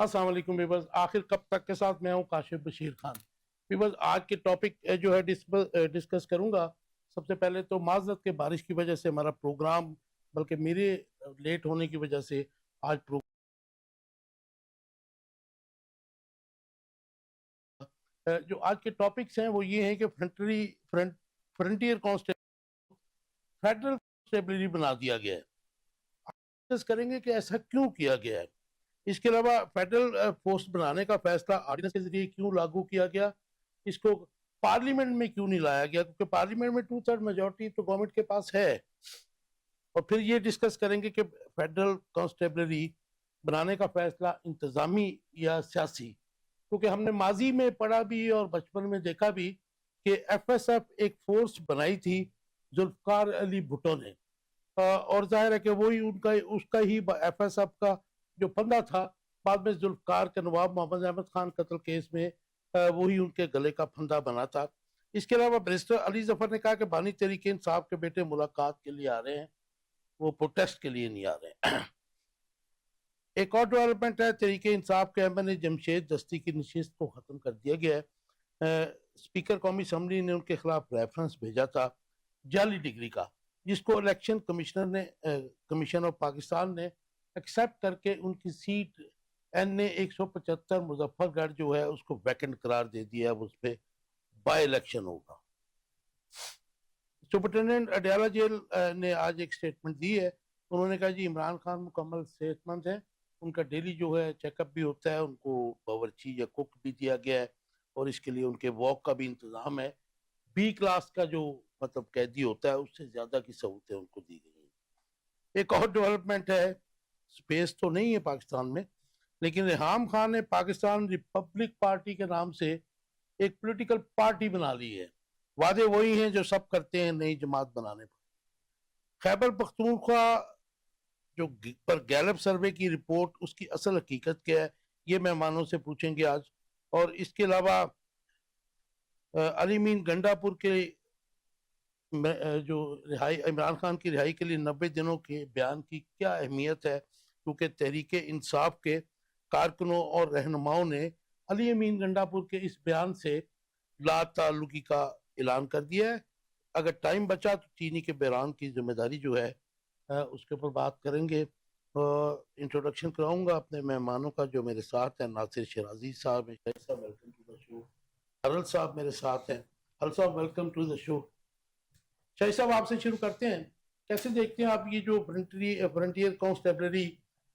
अस्सलाम वालेकुम वीवर्स, आखिर कब तक के साथ मैं हूं काशिफ बशीर खान। वीवर्स, आज के टॉपिक जो है डिस्कस करूंगा। सबसे पहले तो माजरत के बारिश की वजह से हमारा प्रोग्राम, बल्कि मेरे लेट होने की वजह से आज जो आज के टॉपिक्स हैं वो ये हैं कि फ्रंटियर कांस्टेबल फेडरल कांस्टेबलरी बना दिया गया है। डिस्कस करेंगे कि ऐसा क्यों किया गया है। इसके अलावा फेडरल फोर्स बनाने का फैसला ऑर्डिनेंस के जरिए क्यों लागू किया गया, इसको पार्लियामेंट में क्यों नहीं लाया गया, क्योंकि पार्लियामेंट में 2/3 मेजोरिटी तो गवर्नमेंट के पास है। और फिर ये डिस्कस करेंगे कि फेडरल कांस्टेबलरी बनाने का फैसला इंतजामी या सियासी, क्योंकि हमने माजी में पढ़ा भी और बचपन में देखा भी कि FSF एक फोर्स बनाई थी जुल्फकार अली भुट्टो ने। और जाहिर है कि वही उनका उसका ही FSF का जो फंदा था, बाद में जुल्फकार के नवाब मोहम्मद अहमद खान कत्ल केस में वही उनके गले का फंदा बना था। इसके अलावा बैरिस्टर अली जफर ने कहा कि बानी तहरीक इंसाफ के बेटे मुलाकात के लिए आ रहे हैं, वो प्रोटेस्ट के लिए नहीं आ रहे हैं। एक और डेवलपमेंट है, तहरीक इंसाफ के MNA जमशेद दस्ती की नशिस्त को ख़त्म कर दिया गया है। स्पीकर कौमी असम्बली ने उनके खिलाफ रेफरेंस भेजा था जाली डिग्री का, जिसको इलेक्शन कमिश्नर ने कमीशन ऑफ पाकिस्तान ने एक्सेप्ट करके उनकी सीट NA 175 मुजफ्फरगढ़ जो है उसको वैकेंट करार दे दिया। अब उस पर बाय इलेक्शन होगा। सुपरिटेंडेंट अडयाला जेल ने आज एक स्टेटमेंट दी है। उन्होंने कहा जी इमरान खान मुकम्मल सेहतमंद है, उनका डेली जो है चेकअप भी होता है, उनको बावर्ची या कुक भी दिया गया है और इसके लिए उनके वॉक का भी इंतजाम है। B क्लास का जो मतलब कैदी होता है उससे ज्यादा की सहूलतें उनको दी गई हैं। एक और डेवलपमेंट है, स्पेस तो नहीं है पाकिस्तान में, लेकिन रेहाम खान ने पाकिस्तान रिपब्लिक पार्टी के नाम से एक पॉलिटिकल पार्टी बना ली है। वादे वही हैं जो सब करते हैं नई जमात बनाने पर। खैबर पख्तूनख्वा जो पर गैलप सर्वे की रिपोर्ट, उसकी असल हकीकत क्या है, ये मेहमानों से पूछेंगे आज। और इसके अलावा अली मीन गंडापुर के जो रिहाई, इमरान खान की रिहाई के लिए 90 दिनों के बयान की क्या अहमियत है, क्योंकि तहरीक इंसाफ के कारकुनों और रहनुमाओं ने अली अमीन गंडापुर के इस बयान से लाताल्लुकी का ऐलान कर दिया है। अगर टाइम बचा तो चीनी के बहरान की जिम्मेदारी जो है उसके ऊपर बात करेंगे। इंट्रोडक्शन कराऊंगा अपने मेहमानों का जो मेरे साथ हैं। नासिर शराजी साहब, वेलकम टू द शो। हरल साहब मेरे साथ हैं। हरल साहब वेलकम टू द शो। शाही साहब आपसे शुरू करते हैं, कैसे देखते हैं आप ये जो फ्रंटियर कांस्टेबलरी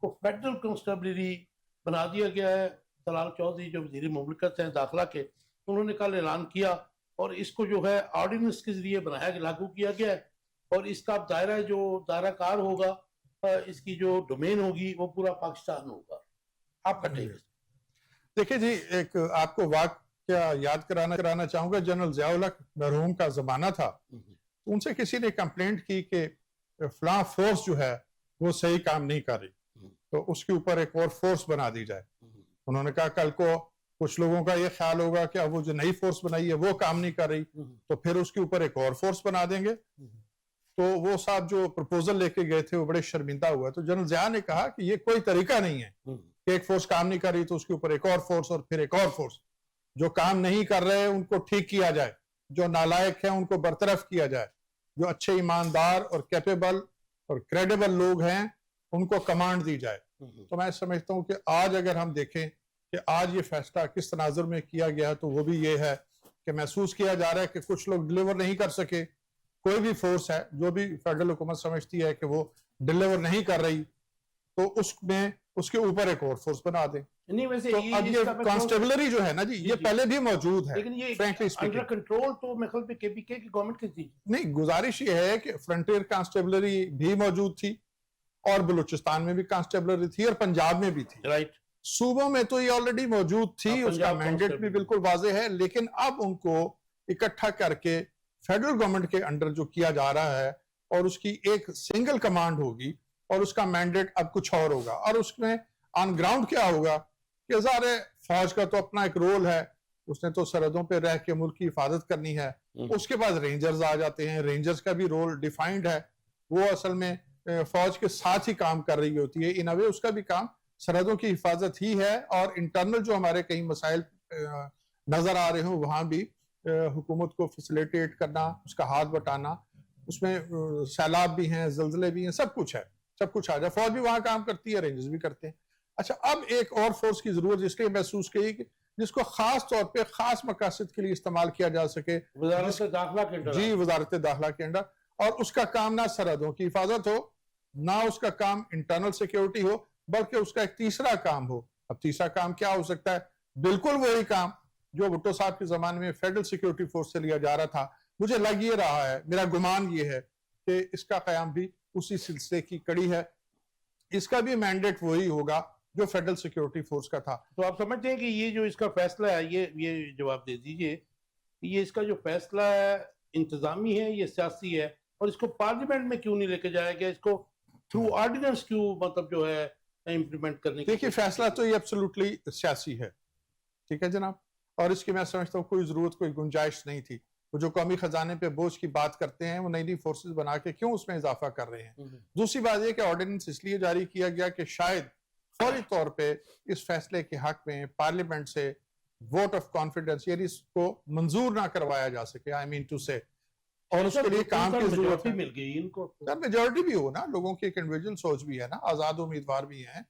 को फेडरल कांस्टेबलरी बना दिया गया है। तलाल चौधरी जो वजीर मुमलिकत हैं दाखिला के, उन्होंने कल ऐलान किया और इसको जो है ऑर्डिनेंस के जरिए बनाया लागू किया गया है। और इसका दायरा जो दायरा कार होगा, इसकी जो डोमेन होगी वो पूरा पाकिस्तान होगा। आपका टेक। देखिए जी, एक आपको वाकया याद कराना चाहूंगा। जनरल ज़ियाउल हक मरहूम का जमाना था, उनसे किसी ने कंप्लेंट की कि फलां फोर्स जो है वो सही काम नहीं कर रही, तो उसके ऊपर एक और फोर्स बना दी जाए। उन्होंने कहा कल को कुछ लोगों का ये ख्याल होगा कि अब वो जो नई फोर्स बनाई है वो काम नहीं कर रही, तो फिर उसके ऊपर एक और फोर्स बना देंगे। तो वो साहब जो प्रपोजल लेके गए थे वो बड़े शर्मिंदा हुआ। तो जनरल ज़िया ने कहा कि ये कोई तरीका नहीं है कि एक फोर्स काम नहीं कर रही तो उसके ऊपर एक और फोर्स और फिर एक और फोर्स। जो काम नहीं कर रहे उनको ठीक किया जाए, जो नालायक है उनको बरतरफ किया जाए, जो अच्छे ईमानदार और कैपेबल और क्रेडिबल लोग हैं उनको कमांड दी जाए। तो मैं समझता हूं कि आज अगर हम देखें कि आज ये फैसला किस तनाजुर में किया गया है, तो वो भी ये है कि महसूस किया जा रहा है कि कुछ लोग डिलीवर नहीं कर सके। कोई भी फोर्स है जो भी फेडरल हुकूमत समझती है कि वो डिलीवर नहीं कर रही, तो उसमें उसके ऊपर एक और फोर्स बना दें। नहीं, वैसे तो अब ये कांस्टेबलरी जो है ना जी, ये पहले भी मौजूद है, लेकिन ये फ्रैंकली अंडर कंट्रोल तो मेरे ख्याल पे KPK की गवर्नमेंट की थी। नहीं, गुजारिश ये है कि फ्रंटियर कांस्टेबलरी भी मौजूद थी और बलूचिस्तान में भी कांस्टेबलरी थी और पंजाब में भी थी। राइट, सूबों में तो ये ऑलरेडी मौजूद थी, उसका मैंडेट भी बिल्कुल वाजे है, लेकिन अब उनको इकट्ठा करके फेडरल गवर्नमेंट के अंडर जो किया जा रहा है और उसकी एक सिंगल कमांड होगी और उसका मैंडेट अब कुछ और होगा। और उसमें ऑन ग्राउंड क्या होगा कि ज़ाहिर फौज का तो अपना एक रोल है, उसने तो सरहदों पे रह के मुल्क की हिफाजत करनी है। उसके बाद रेंजर्स आ जाते हैं, रेंजर्स का भी रोल डिफाइंड है, वो असल में फौज के साथ ही काम कर रही होती है। इन अ वे उसका भी काम सरहदों की हिफाजत ही है, और इंटरनल जो हमारे कई मसाइल नजर आ रहे हो वहां भी हुकूमत को फैसिलिटेट करना, उसका हाथ बटाना, उसमें सैलाब भी हैं, जल्जले भी हैं, सब कुछ है, सब कुछ आ जाए। फौज भी वहां काम करती है, रेंजर्स भी करते हैं। अच्छा, अब एक और फोर्स की जरूरत इसलिए महसूस की कि जिसको खास तौर पे खास मकासद के लिए इस्तेमाल किया जा सके, वजारत दाखिला के अंडर जी, वजारत दाखिला के अंडर, और उसका काम ना सरहदों की हिफाजत हो, ना उसका काम इंटरनल सिक्योरिटी हो, बल्कि उसका एक तीसरा काम हो। अब तीसरा काम क्या हो सकता है? बिल्कुल वही काम जो भुट्टो साहब के जमाने में फेडरल सिक्योरिटी फोर्स से लिया जा रहा था। मुझे लग ये रहा है, मेरा गुमान ये है कि इसका कयाम भी उसी सिलसिले की कड़ी है। इसका भी मैंडेट वही होगा जो फेडरल सिक्योरिटी फोर्स का था। तो आप समझते हैं कि ये जो इसका फैसला है, ये जवाब दे दीजिए, ये इसका जो फैसला है इंतजामी है, ये सियासी है, और इसको पार्लियामेंट में क्यों नहीं लेके जाया गया? इसको थ्रू ऑर्डिनेंस क्यों मतलब जो है इम्प्लीमेंट करने की? देखिए, फैसला तो ये एब्सोल्युटली सियासी है, ठीक है जनाब, और इसकी मैं समझता हूँ कोई जरूरत, कोई गुंजाइश नहीं थी। वो जो कौमी खजाने पे बोझ की बात करते हैं, वो नई नई फोर्सेस बना के क्यों उसमें इजाफा कर रहे हैं? दूसरी बात यह कि ऑर्डिनेंस इसलिए जारी किया गया कि शायद फौरी तौर पे इस फैसले के हक में पार्लियामेंट से वोट ऑफ कॉन्फिडेंस यानी इसको मंजूर ना करवाया जा सके, आई मीन टू से, और उसके लिए काम की जरूरत मिल गई इनको। मेजोरिटी भी हो ना, लोगों की एक इंडिविजुअल सोच भी है ना, आजाद उम्मीदवार भी हैं,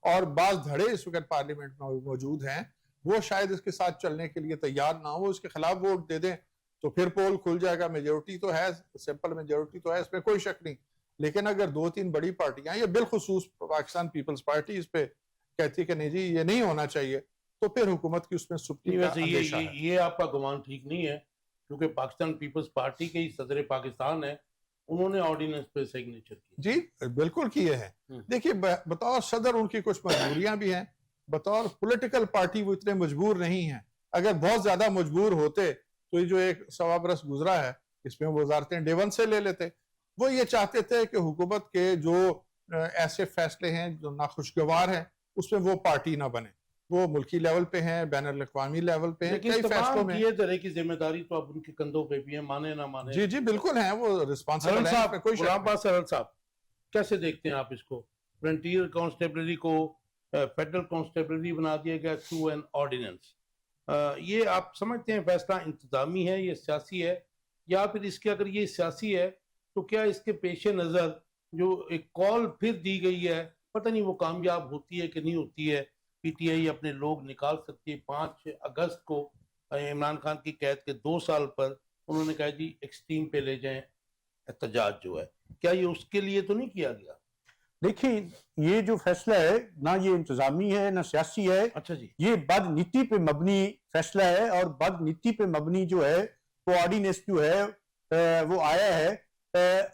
और बाज धड़े इस वक्त पार्लियामेंट में मौजूद हैं, वो शायद इसके साथ चलने के लिए तैयार ना हो, इसके खिलाफ वोट दे दें तो फिर पोल खुल जाएगा। मेजोरिटी तो है, सिंपल मेजोरिटी तो है, इसमें कोई शक नहीं। लेकिन अगर दो तीन बड़ी पार्टियां, या बिलखुसूस पाकिस्तान पीपल्स पार्टी इस पे कहती है कि नहीं जी ये नहीं होना चाहिए, तो फिर हुकूमत की उसमें सुप्रीम का अंदेशा है। ये आपका गुमान ठीक नहीं है, क्योंकि पाकिस्तान पीपल्स पार्टी के ही सदर पाकिस्तान है, उन्होंने ऑर्डिनेंस पे सिग्नेचर किया। जी बिल्कुल किए हैं। देखिए, बतौर सदर उनकी कुछ मजबूरियां भी हैं, बतौर पॉलिटिकल पार्टी वो इतने मजबूर नहीं है। अगर बहुत ज्यादा मजबूर होते तो ये जो एक 1.25 बरस गुजरा है इसमें वो वजारतें डे वन से ले लेते। वो ये चाहते थे कि हुकूमत के जो ऐसे फैसले हैं जो नाखुशगवार हैं उसमें वो पार्टी ना बने, वो मुल्की लेवल पे हैं, बैन अल-अक़वामी लेवल पे हैं, कई फैसलों में। ये तरह की जिम्मेदारी तो अब उनके कंधों पे भी है, माने ना माने। जी जी बिल्कुल है, वो रिस्पॉन्सिबल है, कोई सरल साहब कैसे देखते हैं आप इसको? फ्रंटियर कांस्टेबलरी को फेडरल कांस्टेबलरी बना दिया गया थ्रू एन ऑर्डिनेंस। ये आप समझते हैं फैसला इंतजामी है, ये सियासी है, या फिर इसके अगर ये सियासी है तो क्या इसके पेश नज़र जो एक कॉल फिर दी गई है, पता नहीं वो कामयाब होती है कि नहीं होती है? पीटीआई अपने लोग निकाल सकती है। 5 अगस्त को इमरान खान की कैद के 2 साल पर उन्होंने कहा जी एक्सट्रीम पे ले जाएं एहतजाज जो है, क्या ये उसके लिए तो नहीं किया गया? देखिए, ये जो फैसला है ना ये इंतजामी है ना सियासी है। अच्छा जी, ये बदनीति पे मबनी फैसला है, और बदनीति पे मबनी जो है वो ऑर्डिनेंस जो है वो आया है,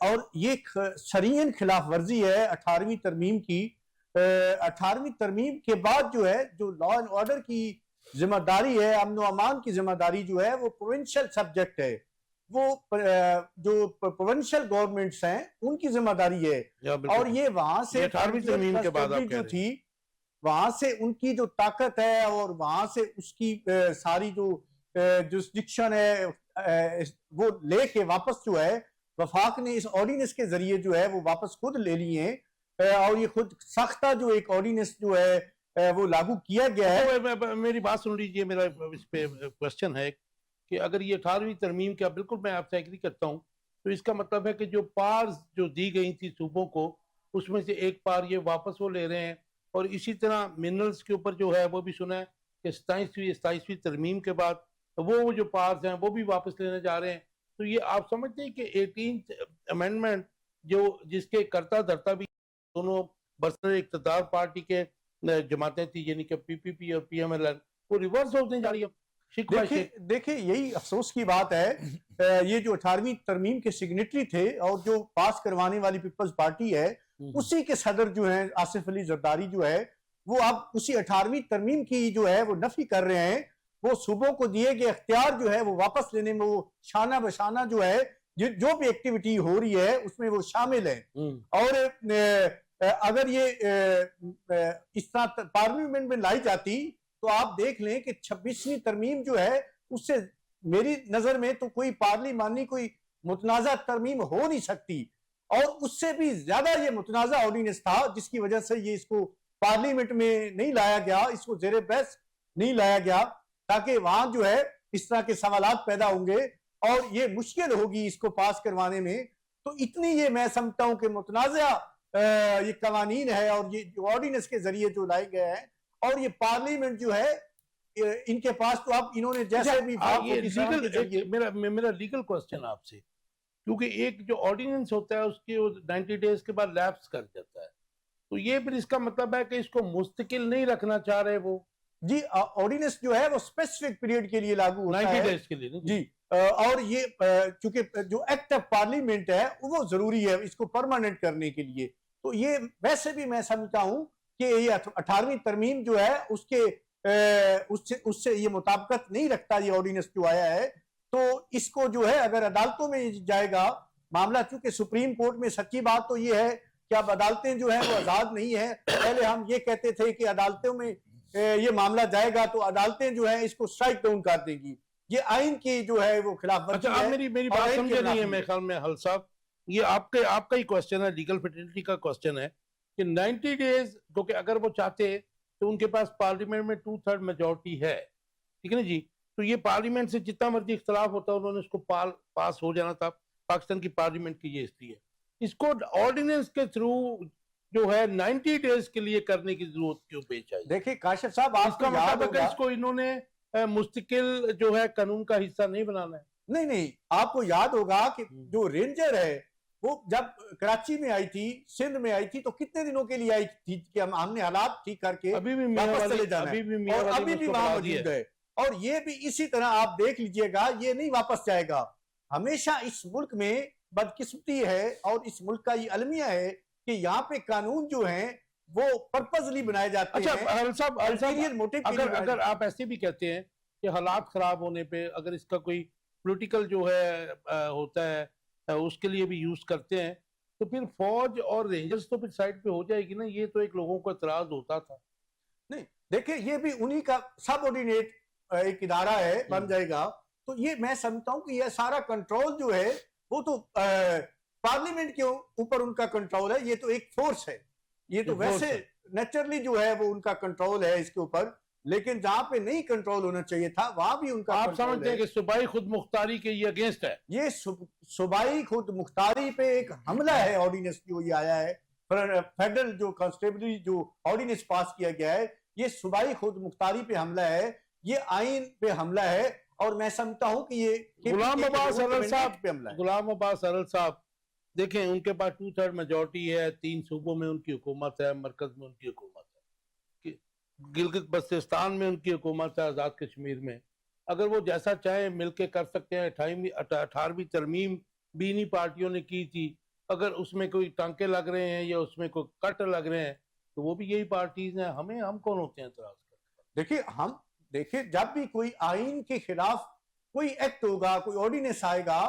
और ये सरीन खिलाफ वर्जी है 18वीं तरमीम की। 18वीं तरमीम के बाद जो है जो लॉ एंड ऑर्डर की जिम्मेदारी है, अमन व अमान की जिम्मेदारी जो है वो प्रोविंशियल सब्जेक्ट है, वो जो प्रोविंशियल गवर्नमेंट्स हैं उनकी जिम्मेदारी है। और ये वहां से 18वीं तरमीम के बाद जो थी वहां से उनकी जो ताकत है और वहां से उसकी सारी जो जुरिस्डिक्शन है वो लेके वापस जो है वफाक ने इस ऑर्डिनेंस के जरिए जो है वो वापस खुद ले लिए हैं, और ये खुद सख्ता जो एक ऑर्डिनेंस जो है वो लागू किया गया है। मेरी बात सुन लीजिए, मेरा इस पे क्वेश्चन है कि अगर ये 18वीं तरमीम का, बिल्कुल मैं आपसे एग्री करता हूँ, तो इसका मतलब है कि जो पार्स जो दी गई थी सूबों को, उसमें से एक पार ये वापस वो ले रहे हैं, और इसी तरह मिनरल्स के ऊपर जो है वो भी सुना है कि 27वीं तरमीम के बाद वो जो पार्स हैं वो भी वापस लेने जा रहे हैं। तो ये आप समझते हैं कि 18th अमेंडमेंट जो जिसके करता धरता भी दोनों बरसर इक़्तिदार पार्टी के जमातें थी, यानी कि पीपीपी और पीएमएलएन, वो रिवर्स होने जा रही है। देखिए यही अफसोस की बात है, ये जो 18वीं तरमीम के सिग्नेटरी थे और जो पास करवाने वाली पीपल्स पार्टी है उसी के सदर जो है आसिफ अली जरदारी जो है वो अब उसी 18वीं तरमीम की जो है वो नफी कर रहे हैं। वो सूबों को दिए गए अख्तियार जो है वो वापस लेने में वो शाना बशाना जो है जो भी एक्टिविटी हो रही है उसमें वो शामिल है। और अगर ये इस तरह पार्लियामेंट में लाई जाती तो आप देख लें कि 26वीं तरमीम जो है उससे मेरी नजर में तो कोई पार्लिमानी कोई मुतनाज़ा तरमीम हो नहीं सकती, और उससे भी ज्यादा ये मुतनाज़ा ऑर्डिनेंस था जिसकी वजह से ये इसको पार्लियामेंट में नहीं लाया गया, इसको जेरे बहस नहीं लाया गया, ताकि वहां जो है इस तरह के सवालात पैदा होंगे और ये मुश्किल होगी इसको पास करवाने में। तो इतनी ये मैं समझता हूं कि मुतनाज़ा ये कवानीन है और ये जो ऑर्डिनेंस के जरिए जो लाए गए हैं, और ये पार्लियामेंट जो है इनके पास तो अब इन्होंने जैसे भी ये लीगल मेरा लीगल क्वेश्चन आपसे, क्योंकि एक जो ऑर्डिनेंस होता है उसके 90 डेज के बाद लैप्स कर जाता है, तो ये फिर इसका मतलब है कि इसको मुस्तकिल नहीं रखना चाह रहे वो। जी, ऑर्डिनेंस जो है वो स्पेसिफिक पीरियड के लिए लागू होता 90 है डेज के लिए जी। और ये चूंकि जो एक्ट ऑफ पार्लियामेंट है वो जरूरी है इसको परमानेंट करने के लिए, तो ये वैसे भी मैं समझता हूं कि ये 18वीं तरमीम जो है उसके उससे ये मुताबिकत नहीं रखता ये ऑर्डिनेंस जो आया है। तो इसको जो है अगर अदालतों में जाएगा मामला, चूंकि सुप्रीम कोर्ट में सच्ची बात तो ये है कि अब अदालतें जो है वो आजाद नहीं है। पहले हम ये कहते थे कि अदालतों में ये मामला जाएगा तो अदालतें जो है इसको स्ट्राइक डाउन कर देगी, ये आइन की जो है वो खिलाफ। अच्छा, आप मेरी बात समझे नहीं है मेरे ख्याल में हल साहब, ये आपका ही क्वेश्चन है, लीगल फिटिलिटी का क्वेश्चन है कि 90 डेज, क्योंकि अगर वो चाहते तो उनके पास पार्लियामेंट में 2/3 मेजोरिटी है, ठीक है ना जी, तो ये पार्लियामेंट से जितना मर्जी इख्तलाफ होता है उन्होंने उसको पास हो जाना था। पाकिस्तान की पार्लियामेंट की ये हिस्ट्री है, इसको ऑर्डिनेंस के थ्रू जो है 90 डेज के लिए करने की जरूरत क्यों पेश आई? देखिए काशिफ साहब, आपको याद होगा इसको इन्होंने मुस्तकिल जो है कानून का हिस्सा नहीं बनाना है। नहीं, आपको याद होगा कि जो रेंजर है वो जब कराची में आई थी, सिंध में आई थी, तो कितने दिनों के लिए आई थी कि हमने हालात ठीक करके अभी भी वापस चले जाना है, और अभी भी वहां मौजूद है। और ये भी इसी तरह आप देख लीजिएगा, ये नहीं वापस जाएगा। हमेशा इस मुल्क में बदकिस्मती है और इस मुल्क का ये अलमिया है कि यहाँ पे कानून जो है वो पर्पसली बनाए जाते हैं। अच्छा हल साहब, अगर आप ऐसे भी कहते हैं कि हालात खराब होने पे अगर इसका कोई पॉलिटिकल जो है होता है उसके लिए भी यूज करते हैं, तो फिर फौज और रेंजर्स तो फिर साइड पे हो जाएगी ना। ये तो एक लोगों को एतराज होता था। नहीं देखिए, ये भी उन्हीं का सबऑर्डिनेट एक इदारा है, बन जाएगा। तो ये मैं समझता हूँ कि ये सारा कंट्रोल जो है वो तो पार्लियामेंट के ऊपर उनका कंट्रोल है। ये तो एक फोर्स है, ये तो वैसे नेचुरली जो है वो उनका कंट्रोल है इसके ऊपर, लेकिन जहां पे नहीं कंट्रोल होना चाहिए था वहां भी उनका आप समझते हैं कि सूबाई खुद मुख्तारी के ये अगेंस्ट है? ये सूबाई खुद मुख्तारी पे एक हमला है। ऑर्डिनेंस जो ये आया है, फेडरल जो कांस्टेबली जो ऑर्डिनेंस पास किया गया है, ये सूबाई खुद मुख्तारी पे हमला है, ये आइन पे हमला है। और मैं समझता हूं कि ये गुलाम अब्बास अरल साहब देखें, उनके पास 2/3 मेजोरिटी है, 3 सूबों में उनकी हुकूमत है, मरकज में उनकी हुकूमत है, गिलगित बल्तिस्तान में उनकी हुकूमत है, आजाद कश्मीर में। अगर वो जैसा चाहे मिलके कर सकते हैं। 18वीं तरमीम भी इन्हीं पार्टियों ने की थी। अगर उसमें कोई टांके लग रहे हैं या उसमें कोई कट लग रहे हैं तो वो भी यही पार्टीज हैं। हम कौन होते हैं एतराज करते? देखिए जब भी कोई आइन के खिलाफ कोई एक्ट होगा, कोई ऑर्डिनेंस आएगा,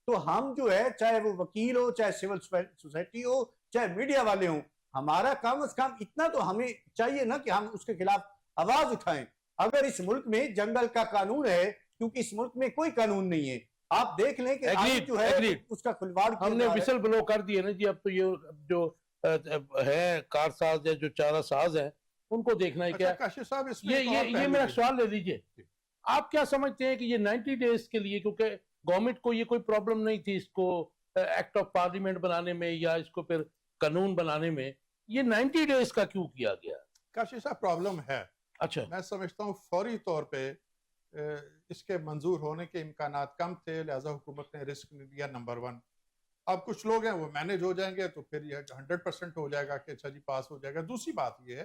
तो हम जो है, चाहे वो वकील हो, चाहे सिविल सोसाइटी हो, चाहे मीडिया वाले हो, हमारा कम से कम इतना तो हमें चाहिए ना कि हम उसके खिलाफ आवाज उठाएं। अगर इस मुल्क में जंगल का कानून है, क्योंकि इस मुल्क में कोई कानून नहीं है, आप देख लें कि आइन जो है उसका खुलवाड़ हमने विसल ब्लो कर दिए ना जी। अब तो ये जो है कारसाज है, जो चारा साज है, उनको देखना है। क्या काशिफ साहब, ये मेरा सवाल ले लीजिए, आप क्या समझते हैं कि ये 90 डेज के लिए, क्योंकि गवर्नमेंट को ये कोई प्रॉब्लम नहीं थी इसको एक्ट ऑफ पार्लियामेंट बनाने में या इसको फिर कानून बनाने में, ये 90 डेज का क्यों किया गया? काशिफ साहब, प्रॉब्लम है। अच्छा, मैं समझता हूँ फौरी तौर पे इसके मंजूर होने के इम्कानात कम थे, लिहाजा हुकूमत ने रिस्क नहीं लिया, नंबर 1। अब कुछ लोग हैं वो मैनेज हो जाएंगे तो फिर ये 100% हो जाएगा कि अच्छा जी पास हो जाएगा। दूसरी बात ये है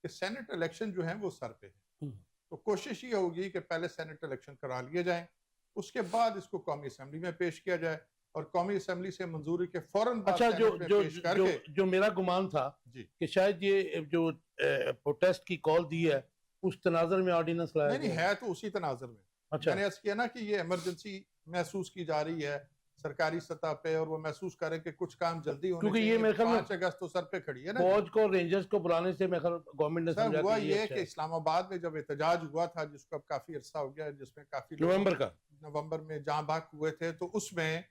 कि सेनेट इलेक्शन जो है वो सर पे है, तो कोशिश ये होगी कि पहले सेनेट इलेक्शन करा लिए जाए, उसके बाद इसको कौमी असेंबली में पेश किया जाए और कौमी असेंबली से मंजूरी के फौरन बाद अच्छा, पेश करके। जो मेरा गुमान था कि शायद ये जो प्रोटेस्ट की कॉल दी है उस तनाजर में ऑर्डिनेंस लाया नहीं है, तो उसी तनाजर में। अच्छा, मैंने ऐसा किया ना कि ये इमरजेंसी महसूस की जा रही है सरकारी सतह पे, और वो महसूस करें कि कुछ काम जल्दी होने क्योंकि ये मेरे ख्याल में 5 अगस्त तो सर पे खड़ी है ना। फौज को, रेंजर्स को बुलाने से मेरे ख्याल गवर्नमेंट ने समझा हुआ ये कि इस्लामाबाद में जब एहतजाज हुआ था, जिसको अब काफी अरसा हो गया, जिसमें काफी नवंबर में जहां भाग हुए थे, तो उसमें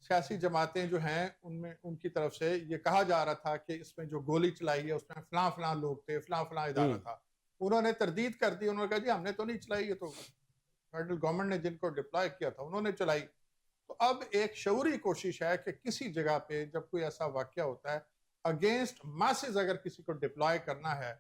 सियासी जमातें जो हैं उनमें उनकी तरफ से ये कहा जा रहा था कि इसमें जो गोली चलाई है उसमें फलां फलां लोग थे, फलां फलां इदारा था। उन्होंने तरदीद कर दी, उन्होंने कहा जी हमने तो नहीं चलाई, ये तो फेडरल गवर्नमेंट ने जिनको डिप्लॉय किया था उन्होंने चलाई। तो अब एक शऊरी कोशिश है कि किसी जगह पे जब कोई ऐसा वाकया होता है अगेंस्ट मासेस अगर किसी को डिप्लॉय करना है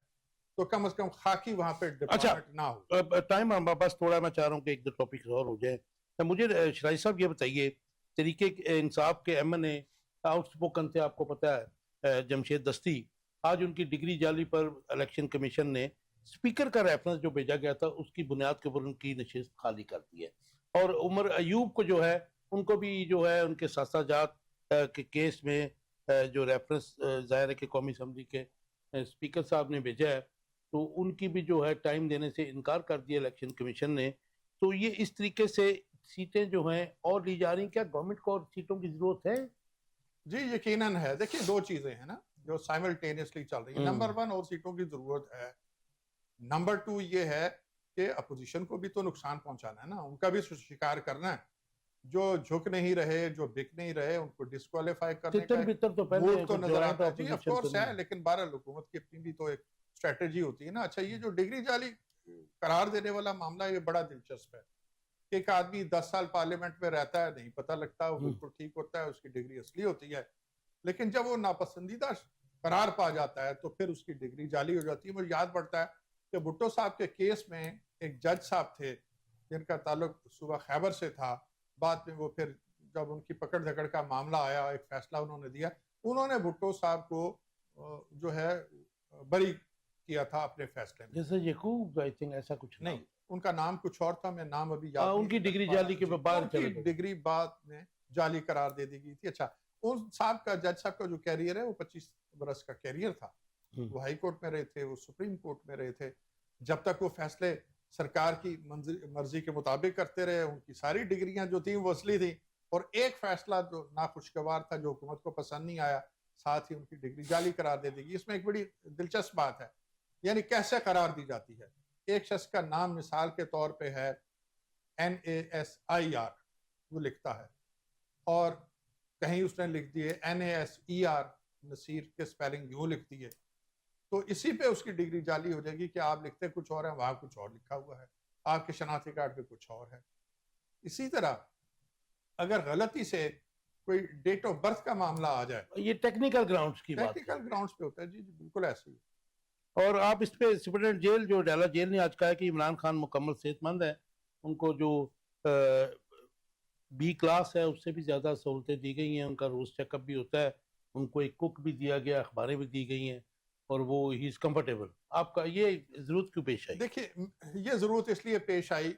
तो कम से कम खाकी वहां पे अच्छा, डिप्लॉयमेंट ना हो। टाइम हमारे पास थोड़ा, मैं चाह रहा हूँ कि एक दो टॉपिक और हो जाए। तो मुझे शराई साहब ये बताइए, तरीके इंसाफ के MNA आउटस्पोकन थे, आपको पता है, जमशेद दस्ती, आज उनकी डिग्री जाली पर इलेक्शन कमीशन ने स्पीकर का रेफरेंस जो भेजा गया था उसकी बुनियाद के ऊपर उनकी नशिस्त खाली कर दी है। और उमर अयूब को जो है उनको भी जो है उनके सासाजात के केस में जो रेफरेंस जाहिर है कि कौमी असम्बली के स्पीकर साहब ने भेजा है, तो उनकी भी जो है टाइम देने से इनकार कर दिया इलेक्शन कमीशन ने। तो ये इस तरीके से सीटें जो हैं और ली जा रही, क्या गवर्नमेंट को और सीटों की जरूरत है? जी यकीनन है। देखिए दो चीजें हैं ना जो साइमल्टेनियसली चल रही है। नंबर 1 और सीटों की जरूरत है। नंबर 2 ये है कि अपोजिशन को भी तो नुकसान पहुंचाना है ना, उनका भी शिकार करना है। जो झुक नहीं रहे, जो बिक नहीं रहे, उनको डिस्क्वालीफाई करने का भीतर तो पहले वोट तो नजर आता है। जी ऑफ कोर्स है, है। लेकिन बहरहाल हुकूमत की अपनी भी तो एक स्ट्रेटेजी होती है ना। अच्छा, ये जो डिग्री जाली करार देने वाला मामला ये बड़ा दिलचस्प है। एक आदमी 10 साल पार्लियामेंट में रहता है, नहीं पता लगता, वो बिल्कुल ठीक होता है, उसकी डिग्री असली होती है, लेकिन जब वो नापसंदीदा करार पा जाता है तो फिर उसकी डिग्री जाली हो जाती है। मुझे याद पड़ता है कि भुट्टो साहब के केस में एक जज साहब थे जिनका ताल्लुक सूबा खैबर से था। बाद में वो फिर जब उनकी पकड़ धकड़ का मामला आया, एक फैसला उन्होंने दिया, उन्होंने भुट्टो साहब को जो है बरी किया था अपने फैसले में। जैसे यकूब, आई थिंक ऐसा कुछ नहीं, उनका नाम कुछ और था, मैं नाम अभी याद नहीं उनकी कर डिग्री पा रहा। जाली के बाहर चले उनकी गए। डिग्री बाद में जाली करार दे दी गई थी। अच्छा, उन साहब का, जज साहब का जो कैरियर है वो 25 बरस का कैरियर था। वो हाई कोर्ट में रहे थे, वो सुप्रीम कोर्ट में रहे थे। जब तक वो फैसले सरकार की मर्जी के मुताबिक करते रहे, उनकी सारी डिग्रियां जो थी वो असली थी। और एक फैसला जो नाखुशगवार था, जो हुकूमत को पसंद नहीं आया, साथ ही उनकी डिग्री जाली करार दे दी गई। इसमें एक बड़ी दिलचस्प बात है, यानी कैसे करार दी जाती है। एक शख्स का नाम मिसाल के तौर पे है NASIR, वो लिखता है, और कहीं उसने लिख दिए NASER, नसीर के स्पेलिंग यूं लिखती है, तो इसी पे उसकी डिग्री जाली हो जाएगी कि आप लिखते कुछ और है, वहां कुछ और लिखा हुआ है, आपके शनाख्ती कार्ड पे कुछ और है। इसी तरह अगर गलती से कोई डेट ऑफ बर्थ का मामला आ जाए, ये टेक्निकल ग्राउंड्स की बात टेक्निकल है। ग्राउंड्स पे होता है। जी जी बिल्कुल ऐसे ही। और आप इस पे सुप्रीडेंट जेल, जो डाला जेल ने आज कहा है कि इमरान खान मुकम्मल सेहतमंद है, उनको जो B क्लास है उससे भी ज्यादा सहूलतें दी गई हैं, उनका रोज चेकअप भी होता है, उनको एक कुक भी दिया गया, अखबारें भी दी गई हैं, और वो ही इज कंफर्टेबल। आपका ये जरूरत क्यों पेश आई? देखिए, ये जरूरत इसलिए पेश आई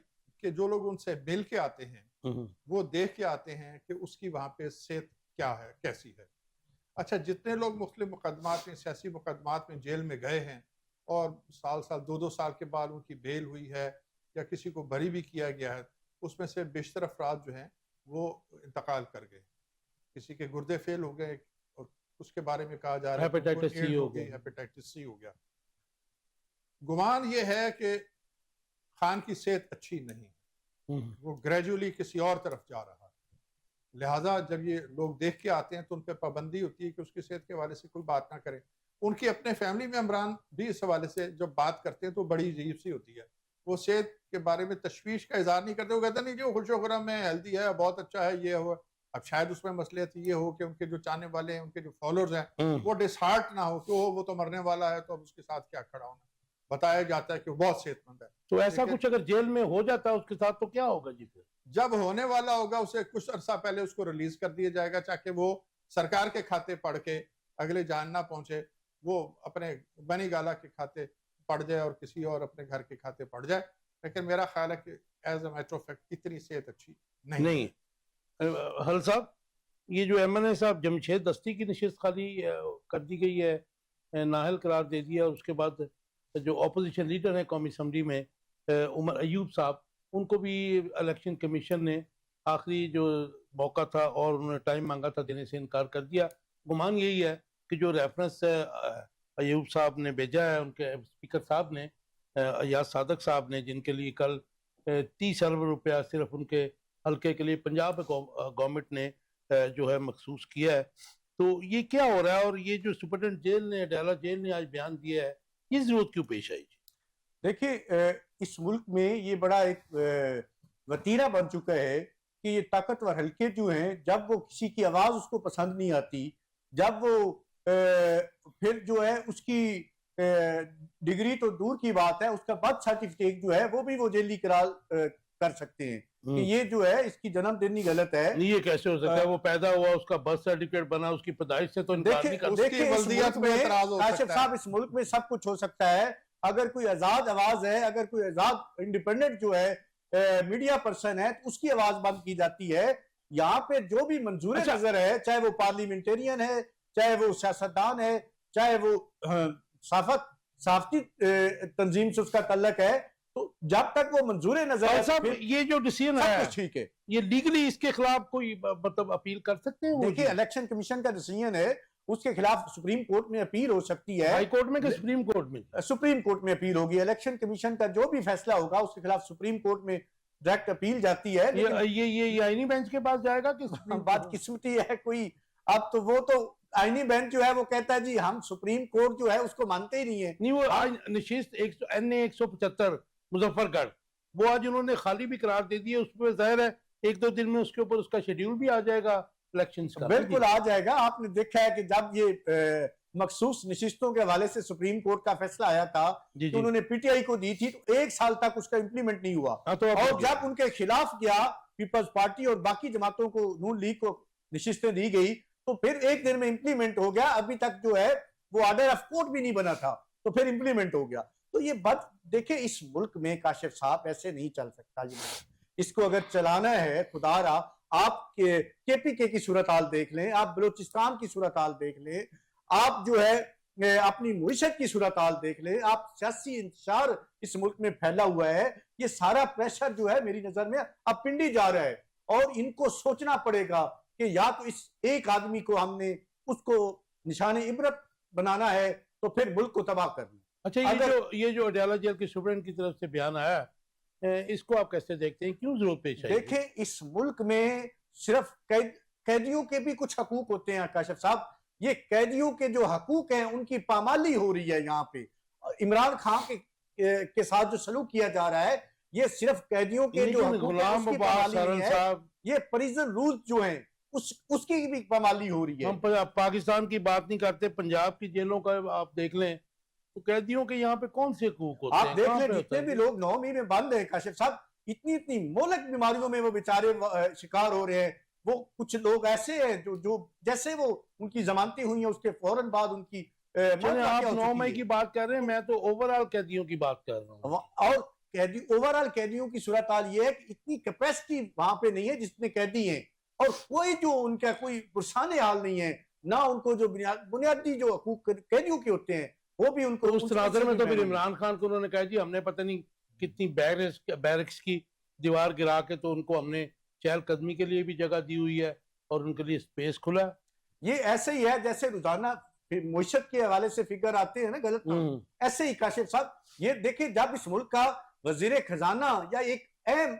कि जो लोग उनसे मिल के आते हैं वो देख के आते हैं कि उसकी वहां पे सेहत क्या है, कैसी है। अच्छा, जितने लोग मुख्तलिफ मुकदमात में, सियासी मुकदमात में जेल में गए हैं और साल 2-2 साल के बाद उनकी बेल हुई है या किसी को बरी भी किया गया है, उसमें से बेशतर अफराद जो हैं वो इंतकाल कर गए। किसी के गुर्दे फेल हो गए और उसके बारे में कहा जा रहा है हेपेटाइटिस C हो गई। हेपेटाइटिस C हो गया। गुमान ये है कि खान की सेहत अच्छी नहीं, वो ग्रेजुअली किसी और तरफ जा रहा है। लिहाजा जब ये लोग देख के आते हैं तो उन पर पाबंदी होती है कि उसकी सेहत के हवाले से कोई बात ना करें। उनके अपने फैमिली मेम्बरान भी इस हवाले से जब बात करते हैं तो बड़ी अजीब सी होती है। वो सेहत के बारे में तशवीश का इजहार नहीं करते। वो कहते नहीं जी वो खुशोखुरम है, हेल्दी है, बहुत अच्छा है, ये हो। अब शायद उसमें मसलियत ये हो कि उनके जो चाहने वाले हैं, उनके जो फॉलोअर्स हैं, वो डिसहार्ट ना हो कि वो तो मरने वाला है, तो अब उसके साथ क्या खड़ा होना। बताया जाता है कि वो बहुत सेहतमंद है। तो ऐसा कुछ अगर जेल में हो जाता है उसके साथ तो क्या होगा जी? फिर जब होने वाला होगा उसे कुछ अरसा पहले उसको रिलीज कर दिया जाएगा, ताकि वो सरकार के खाते पढ़ के अगले जान ना पहुंचे, वो अपने बनी गाला के खाते पड़ जाए और किसी और अपने घर के खाते पड़ जाए। लेकिन मेरा ख्याल है कि as a matter of fact इतनी सेहत अच्छी नहीं। हल साहब, ये जो MNA साहब जमशेद दस्ती की नशिस्त खाली कर दी गई है, नाहल करार दे दिया, उसके बाद जो अपोजिशन लीडर है कौमी असम्बली में उमर अयूब साहब, उनको भी इलेक्शन कमीशन ने आखिरी जो मौका था और उन्होंने टाइम मांगा था देने से इनकार कर दिया। गुमान यही है कि जो रेफरेंस अयूब साहब ने भेजा है, उनके स्पीकर साहब ने, अयाज सादक साहब ने, जिनके लिए कल 30 अरब रुपया सिर्फ उनके हल्के के लिए पंजाब गवर्नमेंट ने जो है मखसूस किया है। तो ये क्या हो रहा है, और ये जो सुपरिटेंडेंट जेल ने, अडाला जेल ने आज बयान दिया है, ये जरूरत क्यों पेश आई? देखिए इस मुल्क में ये बड़ा एक वतीरा बन चुका है कि ये ताकतवर हल्के जो हैं, जब वो किसी की आवाज उसको पसंद नहीं आती, जब वो फिर जो है उसकी डिग्री तो दूर की बात है, उसका बर्थ सर्टिफिकेट जो है वो भी वो जेली करार कर सकते हैं कि ये जो है इसकी जन्मदिनी गलत है। नहीं, ये कैसे हो सकता है? वो पैदा हुआ, उसका बर्थ सर्टिफिकेट बना, उसकी पैदाइश से तो इनकार नहीं कर सकते। देखिए इस मुल्क में काशिफ साहब, इस मुल्क में सब कुछ हो सकता है। अगर कोई आजाद आवाज है, अगर कोई आजाद इंडिपेंडेंट जो है मीडिया पर्सन है, तो उसकी आवाज बंद की जाती है। यहाँ पे जो भी मंजूर नजर है, चाहे वो पार्लियामेंटेरियन है, चाहे वो सियासतदान है, चाहे वो साफती तंजीम से उसका तल्लक है, तो जब तक वो मंजूर नजर है, साहब ये जो डिसीजन है ठीक है, ये लीगली इसके खिलाफ कोई मतलब अपील कर सकते हैं? देखिए इलेक्शन कमीशन का डिसीजन है, उसके खिलाफ सुप्रीम कोर्ट में अपील हो सकती है। हाई कोर्ट में कि सुप्रीम कोर्ट में? सुप्रीम कोर्ट में अपील होगी। इलेक्शन कमीशन का जो भी फैसला होगा उसके खिलाफ सुप्रीम कोर्ट में डायरेक्ट अपील जाती है। ये आईनी बेंच के पास जाएगा कि बात किस्मती है कोई। अब तो वो तो आईनी बेंच जो है वो कहता है जी हम सुप्रीम कोर्ट जो है उसको मानते ही नहीं है। नहीं, वो आज नशिस्त NA 175 मुजफ्फरगढ़, वो आज उन्होंने खाली भी करार दे दी है। उसमें जाहिर है 1-2 दिन में उसके ऊपर उसका शेड्यूल भी आ जाएगा इलेक्शंस का। बिल्कुल आ जाएगा। आपने देखा है कि जब ये मखसूस नशिस्तों के हवाले से सुप्रीम कोर्ट का फैसला आया था तो उन्होंने पीटीआई को दी थी, तो 1 साल तक उसका इंप्लीमेंट नहीं हुआ। और जब उनके खिलाफ गया पीपल्स पार्टी और बाकी जमातों को, नून लीग को नशिस्तें दी गई, तो फिर 1 दिन में इंप्लीमेंट हो गया। अभी तक जो है वो ऑर्डर ऑफ कोर्ट भी नहीं बना था, तो फिर इंप्लीमेंट हो गया। तो ये बात देखिए, इस मुल्क में काशिफ साहब ऐसे नहीं चल सकता। इसको अगर चलाना है, खुदारा आप KPK की सूरत हाल देख लें, आप बलोचिस्तान की सूरत हाल देख लें, आप जो है अपनी मुईशत की सूरत हाल देख लें, आप सियासी इंतशार इस मुल्क में फैला हुआ है। ये सारा प्रेशर जो है मेरी नजर में अब पिंडी जा रहा है, और इनको सोचना पड़ेगा कि या तो इस एक आदमी को हमने उसको निशाने इबरत बनाना है, तो फिर मुल्क को तबाह करना। अच्छा, ये जो अडाला जेल के सुप्रीटेंडेंट की तरफ से बयान आया, इसको आप कैसे देखते हैं? क्यों जरूरत पेश आई? देखें, इस मुल्क में सिर्फ कैदियों के भी कुछ हकूक होते हैं काशिफ साहब। ये कैदियों के जो हकूक हैं उनकी पामाली हो रही है यहाँ पे। इमरान खान के साथ जो सलूक किया जा रहा है, ये सिर्फ कैदियों के जो हकूक हैं उसकी पामाली नहीं है, ये प्रिजन रूल्स जो हैं उसकी भी पामाली हो रही है। हम पाकिस्तान की बात नहीं करते, पंजाब की जेलों का आप देख लें, तो कैदियों के यहाँ पे कौन से हकूक होते हैं? आप देख लें, जितने भी लोग 9 महीने बंद है काशिफ साहब, इतनी मोहलक बीमारियों में वो बेचारे शिकार हो रहे हैं। वो कुछ लोग ऐसे हैं जो जैसे वो उनकी जमानतें हुई हैं उसके फौरन बाद उनकी आप 9 मई की बात कर रहे हैं, मैं तो ओवरऑल कैदियों की बात कर रहा हूँ। और ओवरऑल कैदियों की सूरत हाल ये है कि इतनी कैपेसिटी वहां पे नहीं है जितने कैदी हैं, और कोई जो उनका कोई पुरसाने हाल नहीं है, ना उनको जो बुनियादी जो हकूक कैदियों के होते हैं वो भी उनको। उस तनाजर में तो फिर इमरान खान को उन्होंने कहा जी हमने पता नहीं कितनी बैरक्स की दीवार गिरा के तो उनको हमने चहलकदमी के लिए भी जगह दी हुई है और उनके लिए स्पेस खुला। ये ऐसे ही है जैसे रोजाना मुईशत के हवाले से फिगर आते हैं ना गलत, ऐसे ही काशिफ साहब ये देखिए, जब इस मुल्क का वजीर खजाना या एक अहम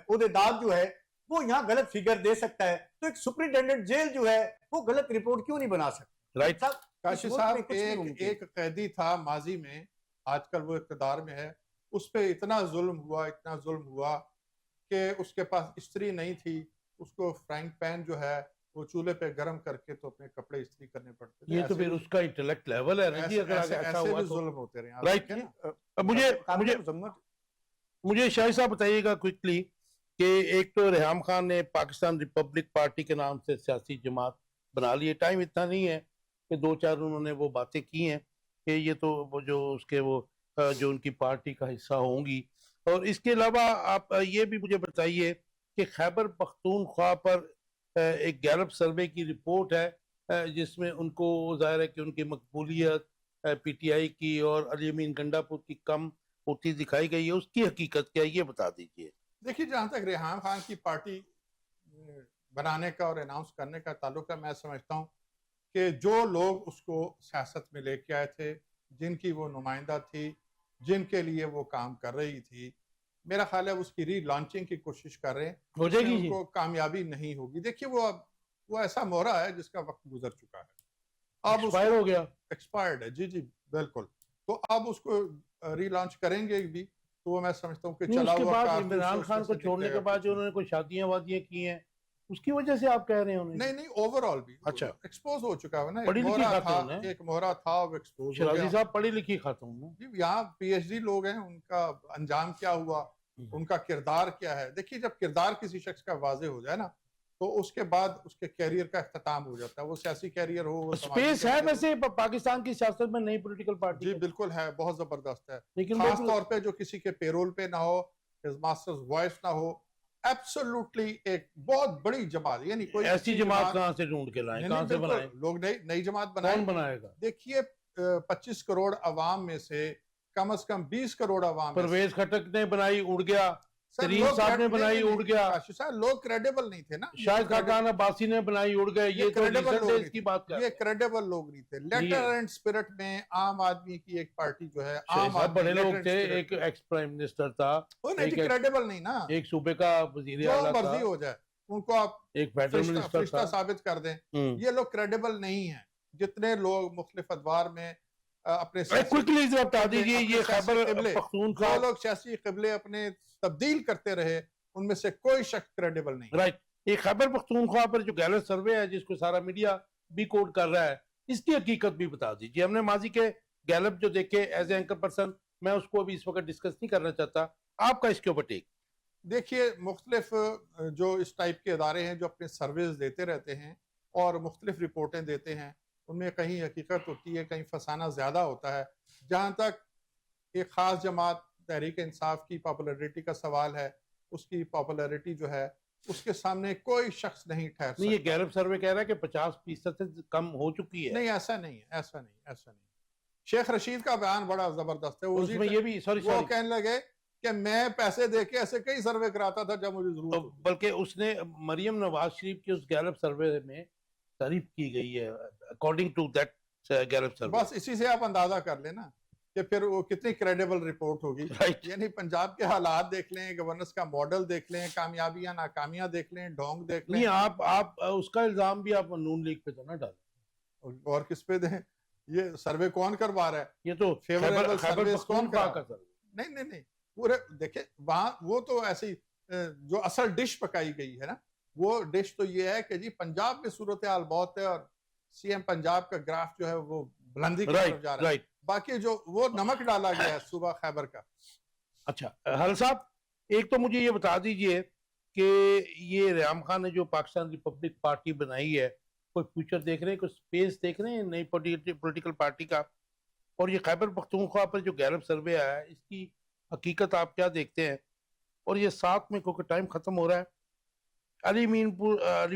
ओहदेदार जो है वो यहाँ गलत फिगर दे सकता है, तो एक सुपरिटेंडेंट जेल जो है वो गलत रिपोर्ट क्यों नहीं बना सकता? राइट साहब, काशिफ साहब, एक कैदी था माजी में, आजकल वो इक़्तिदार में है, उस पे इतना जुल्म हुआ कि उसके पास इस्त्री नहीं थी, उसको फ्राइंग पैन जो है वो चूल्हे पे गर्म करके तो अपने कपड़े इस्त्री करने पड़ते थे। ये तो फिर उसका इंटेलेक्ट लेवल है ना जी, अगर ऐसा हुआ तो जुल्म होते रहे। राइट, मुझे शाहिद साहब बताइएगा क्विकली कि एक तो रेहाम खान ने पाकिस्तान रिपब्लिक पार्टी के नाम से सियासी जमात बना ली है। टाइम इतना नहीं है कि 2-4 उन्होंने वो बातें की हैं कि ये तो वो जो उसके वो जो उनकी पार्टी का हिस्सा होंगी। और इसके अलावा आप ये भी मुझे बताइए कि खैबर पख्तूनख्वा पर एक गैलप सर्वे की रिपोर्ट है जिसमें उनको जाहिर है कि उनकी मकबूलियत PTI की और अली अमीन गंडापुर की कम होती दिखाई गई है। उसकी हकीकत क्या है, ये बता दीजिए। देखिए, जहाँ तक रेहाम खान की पार्टी बनाने का और अनाउंस करने का ताल्लुक है, मैं समझता हूँ कि जो लोग उसको सियासत में लेके आए थे, जिनकी वो नुमाइंदा थी, जिनके लिए वो काम कर रही थी, मेरा ख्याल है उसकी री लॉन्चिंग की कोशिश कर रहे हैं, हो जाएगी, उनको कामयाबी नहीं होगी। देखिए, वो अब वो ऐसा मोहरा है जिसका वक्त गुजर चुका है, अब एक्सपायर हो गया। एक्सपायर्ड है। जी जी बिल्कुल। तो अब उसको रीलॉन्च करेंगे भी, तो वो मैं समझता हूँ कि नहीं, चला उसके हुआ बाद कारतूस इमरान उसमें खान से को छोड़ने के निकलेगा बाद कुछ जो नहीं। उन्होंने कोई शादियां वादियां की हैं, उसकी वजह से आप कह रहे हैं उन्हें? नहीं नहीं, ओवरऑल भी अच्छा, एक्सपोज हो चुका है ना। पढ़ी लिखी खातून है। एक मोहरा था, वो एक्सपोज हो शराजी गया। साहब पढ़ी लिखी खातून है। जी, यहाँ पीएचडी लोग हैं, उनका अंजाम क्या हुआ, उनका किरदार क्या है। देखिए, जब किरदार किसी शख्स का वाजे हो जाए ना, तो उसके बाद उसके कैरियर का इख्तिताम हो जाता है। वो सियासी कैरियर हो, वो समाजी स्पेस है कैरियर हो। वैसे पाकिस्तान की सियासत में नई पॉलिटिकल पार्टी जी का? बिल्कुल है, बहुत जबरदस्त है। लेकिन खास वो तौर पे जो किसी के पेरोल पे ना हो, मास्टर्स वॉइस ना हो, एब्सोल्युटली एक बहुत बड़ी जमात, यानी कोई ऐसी अच्छी जमात कहाँ से ढूंढ के लाएं, नहीं, कहाँ नहीं, से बिल्कुल, बनाएं? लोग नई नई जमात कौन बनाए। बनाएगा? देखिए, 25 करोड़ अवाम में से कम 20 करोड़ अवाम में परवेज खटक ने बनाई, उड़ गया। सर, तरीन लोग साहब ने बनाई, उड़ गया। काशिफ साहब, लोग क्रेडिबल नहीं थे ना। शाहिद खाकान अब्बासी ने बनाई, उड़ गए। ये तो क्रेडिबल रिसेंट लोग डेज नहीं की थे, बात कर रहे ये हैं। क्रेडिबल लोग नहीं थे। लेटर एंड स्पिरिट में आम आदमी की एक पार्टी जो है, शाहिद आम साहब आदमी बड़े लोग letter and थे, spirit एक में। एक्स प्राइम मिनिस्टर था, वो नहीं, एक क्रेडिबल नहीं ना। एक सूबे का वजीर जो आला था, मर्जी हो जाए, उनको आप एक फेडरल मिनिस्टर फरिश्ता था। साबित कर दें, ये लोग क्रेडिबल नहीं है। जितने लोग मुख्तलिफ अदवार में अपने क्विकली बता दीजिए, ये खैबर जो पख्तूनख्वा। लोग सियासी क़िबले अपने तब्दील करते रहे, उनमें से कोई शख्स क्रेडिबल नहीं। राइट, ये खैबर पख्तूनख्वा पर जो गैलत सर्वे है, जिसको सारा मीडिया भी कोट कर रहा है, इसकी हकीकत भी बता दीजिए। हमने माजी के गैलप जो देखे एज ए एंकर पर्सन, मैं उसको अभी इस वक्त डिस्कस नहीं करना चाहता। आपका इसके ऊपर टेक? देखिए, मुख्तलिफ जो इस टाइप के अदारे हैं जो अपने सर्विस देते रहते हैं और मुख्तलिफ रिपोर्टें देते हैं, उनमें कहीं हकीकत होती है, कहीं फसाना ज़्यादा होता है। जहाँ तक एक ख़ास जमात तहरीक इंसाफ की पॉपुलैरिटी का सवाल है, उसकी पॉपुलैरिटी जो है, उसके सामने कोई शख्स नहीं ठहर नहीं, ये सकता। गैलप सर्वे कह रहा है कि 50% से कम हो चुकी है। नहीं, ऐसा नहीं है, ऐसा नहीं, ऐसा नहीं। शेख रशीद का बयान बड़ा जबरदस्त है। उसमें ये भी वो कहने लगे कि मैं पैसे दे के ऐसे कई सर्वे कराता था जब मुझे जरूरत होती। बल्कि उसने मरियम नवाज शरीफ के उस गैलप सर्वे में तारीफ की गई है, अकॉर्डिंग टू दैट गैलप सर्वे। बस इसी से आप अंदाजा कर लेना कि फिर वो कितनी क्रेडिबल रिपोर्ट होगी। राइट। यानी पंजाब के हालात देख लें, गवर्नेंस का मॉडल देख लें, कामयाबियां नाकामियां देख लें, ढोंग देख लें। नहीं, आप उसका इल्जाम भी आप नून लीग पे तो ना डालें। और किस पे दें? ये सर्वे कौन करवा रहा है? ये तो फेवरेबल खैबर सर्विस कौन पख्तूनख्वा करा? का सर्वे। नहीं नहीं नहीं, पूरे देखे वहां वो तो ऐसी जो असल डिश पकाई गई है ना, वो डिश तो ये है कि जी पंजाब में सूरत हाल बहुत है और सीएम पंजाब का ग्राफ जो है वो बुलंदी की तरफ जा रहा है। बाकी जो वो नमक डाला गया है सुबह खैबर का। अच्छा हल साहब, एक तो मुझे ये बता दीजिए कि ये रियाम खान ने जो पाकिस्तान रिपब्लिक पार्टी बनाई है, कोई फ्यूचर देख रहे हैं, कोई स्पेस देख रहे हैं नई पॉलिटिकल पार्टी का? और ये खैबर पख्तूनख्वा पर जो गैलप सर्वे आया है, इसकी हकीकत आप क्या देखते हैं? और ये साथ में क्योंकि टाइम खत्म हो रहा है, अली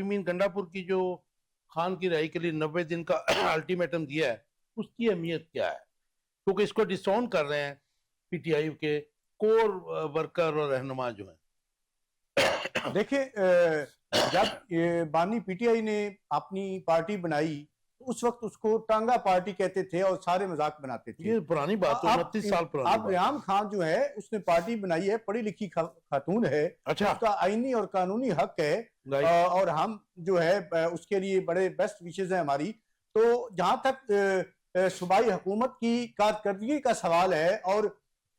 मीन गंडापुर की जो खान की रिहाई के लिए 90 दिन का अल्टीमेटम दिया है, उसकी अहमियत क्या है? क्योंकि इसको डिसऑन कर रहे हैं पीटीआई के कोर वर्कर और रहनुमा जो हैं। देखिए, जब बानी पीटीआई ने अपनी पार्टी बनाई तो उस वक्त उसको टांगा पार्टी कहते थे और सारे मजाक बनाते थे। ये पुरानी बात है, 29 साल पुरानी अब बात। रियाम खान जो है उसने पार्टी बनाई है, पढ़ी लिखी खातून है, अच्छा, उसका आईनी और कानूनी हक है और हम जो है उसके लिए बड़े बेस्ट विशेष है हमारी। तो जहां तक सूबाई हुकूमत की कारकर्दगी का सवाल है और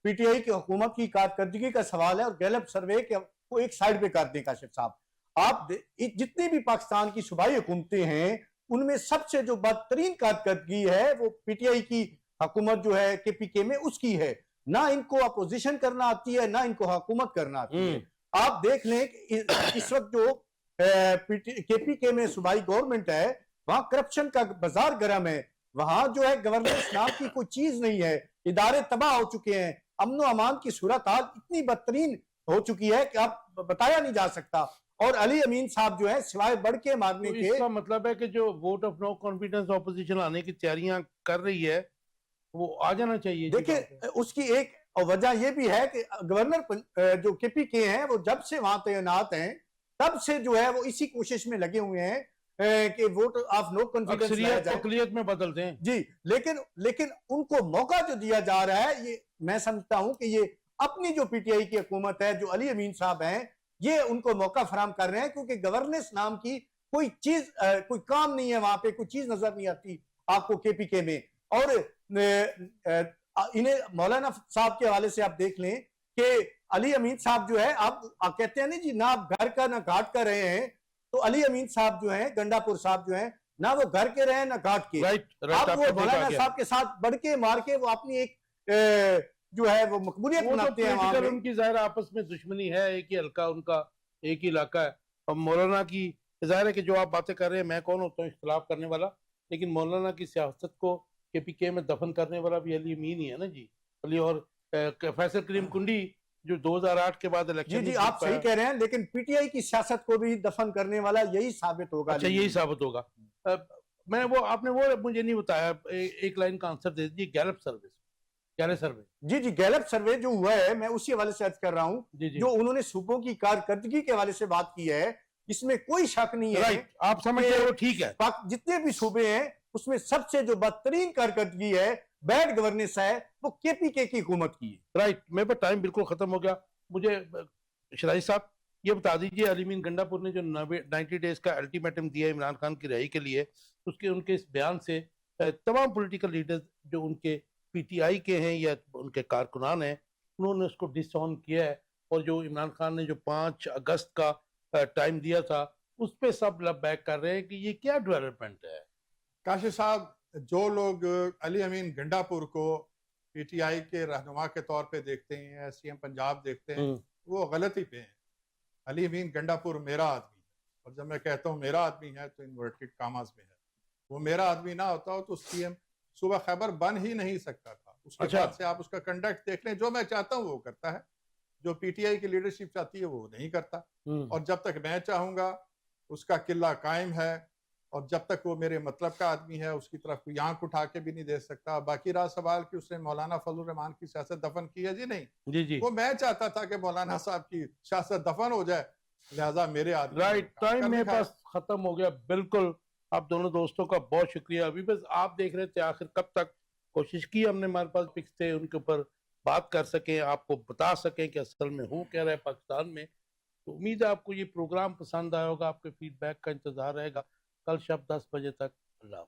पीटीआई की हुकूमत की कारकर्दगी का सवाल है और गैलप सर्वे को एक साइड पे कर दें काशिफ साहब, आप जितनी भी पाकिस्तान की सूबाई हुकूमतें हैं उनमें सबसे जो बदतरीन कारकर्दगी है वो पीटीआई की हुकूमत जो है केपीके में उसकी है। ना इनको अपोजिशन करना आती है, ना इनको हुकूमत करना आती है। आप देख लें कि इस वक्त जो केपीके में सूबाई गवर्नमेंट है वहां करप्शन का बाजार गर्म है, वहां जो है गवर्नेंस नाम की कोई चीज नहीं है, इदारे तबाह हो चुके हैं, अमन अमान की सूरत हाल इतनी बदतरीन हो चुकी है कि आप बताया नहीं जा सकता। और अली अमीन साहब जो है सिवाय बढ़ के मारने तो के, इसका मतलब है कि जो vote of no confidence opposition आने की तैयारियां कर रही है वो आ जाना चाहिए। देखिए उसकी एक वजह यह भी है कि गवर्नर जो केपीके हैं वो जब से वहां तैनात हैं तब से जो है वो इसी कोशिश में लगे हुए हैं कि वोट ऑफ नो कॉन्फिडेंस अक्सरियत में बदलते हैं जी। लेकिन उनको मौका जो दिया जा रहा है, ये मैं समझता हूं कि ये अपनी जो पीटीआई की हुकूमत है, जो अली अमीन साहब हैं, ये उनको मौका फराम कर रहे हैं क्योंकि गवर्नेंस नाम की कोई चीज कोई काम नहीं है वहां पे, कोई चीज नजर नहीं आती आपको केपीके में। और इन्हें मौलाना साहब के हवाले से आप देख लें कि अली अमीन साहब जो है, आप कहते हैं ना जी, ना आप घर का ना घाट का रहे हैं, तो अली अमीन साहब जो हैं, गंडापुर साहब जो हैं, ना वो घर के रहे ना घाट के। आप वो मौलाना साहब के साथ बढ़ के मार के वो अपनी एक जो है वो मकबूलियत बनाते हैं वहां पे। उनकी जाहिर आपस में दुश्मनी है, एक ही हल्का उनका, एक ही इलाका है। और मौलाना की जाहिर है कि जो आप बातें कर रहे हैं, मैं कौन होता हूँ इख्तिलाफ करने वाला, लेकिन मौलाना की सियासत को केपीके में दफन करने वाला भी अली अमीन ही है ना जी। अली और फैसल करीम कुंडी जो 2008 के बाद इलेक्शन। जी आप सही कह रहे हैं, लेकिन पीटीआई की सियासत को भी दफन करने वाला यही साबित होगा। अच्छा, यही साबित होगा। मैं वो आपने वो मुझे नहीं बताया, एक लाइन का आंसर दे दीजिए। गैलप सर्वे जी गैलप सर्वे जो हुआ है, मैं उसी हवाले से अर्ज कर रहा हूँ। जो उन्होंने सूबों की कारकर्दगी के हवाले से बात की है, इसमें कोई शक नहीं है। आप समझते हैं वो ठीक है। जितने भी सूबे हैं उसमें सबसे जो बदतरीन कारकर्दगी है, बैड गवर्नेंस है, वो केपीके की हुकूमत की है। राइट, मेरे पास टाइम बिल्कुल खत्म हो गया। मुझे शराई साहब ये बता दीजिए, अली अमीन गंडापुर ने जो 90 डेज का अल्टीमेटम दिया इमरान खान की रिहाई के लिए, उसके उनके इस बयान से तमाम पॉलिटिकल लीडर्स जो उनके पीटीआई के हैं या उनके कारकुनान हैं, उन्होंने उसको डिसऑन किया है। और जो इमरान खान ने जो 5 अगस्त का टाइम दिया था, उस पर सब लब बैक कर रहे हैं कि ये क्या डेवलपमेंट है। काशिफ साहब, जो लोग अली अमीन गंडापुर को पीटीआई के रहनुमा के तौर पे देखते हैं, सीएम पंजाब देखते हैं, वो गलती पे हैं। अली अमीन गंडापुर मेरा आदमी है, और जब मैं कहता हूँ मेरा आदमी है तो इन्वर्टेड कामास में है। वो मेरा आदमी ना होता हो तो सीएम सुबह खैबर बन ही नहीं सकता था। उसके बाद से आप उसका कंडक्ट देख लें, जो मैं चाहता हूँ वो करता है, जो पीटीआई की लीडरशिप चाहती है वो नहीं करता। और जब तक मैं चाहूंगा उसका किला कायम है, और जब तक वो मेरे मतलब का आदमी है उसकी तरफ कोई आंख उठा के भी नहीं दे सकता। बाकी रहा सवाल कि उसने मौलाना फजलुर रहमान की सियासत दफन की है, जी नहीं जी। वो मैं चाहता था कि मौलाना साहब की सियासत दफन हो जाए, लिहाजा मेरे आदमी। राइट, टाइम मेरे पास खत्म हो गया बिल्कुल। आप दोनों दोस्तों का बहुत शुक्रिया। अभी बस आप देख रहे थे आखिर कब तक। कोशिश की हमने, हमारे पास पिक्स थे, उनके ऊपर बात कर सकें, आपको बता सकें कि असल में हो क्या रहा है पाकिस्तान में। तो उम्मीद है आपको ये प्रोग्राम पसंद आया होगा, आपके फीडबैक का इंतजार रहेगा। कल शब 10 बजे तक। अल्लाह।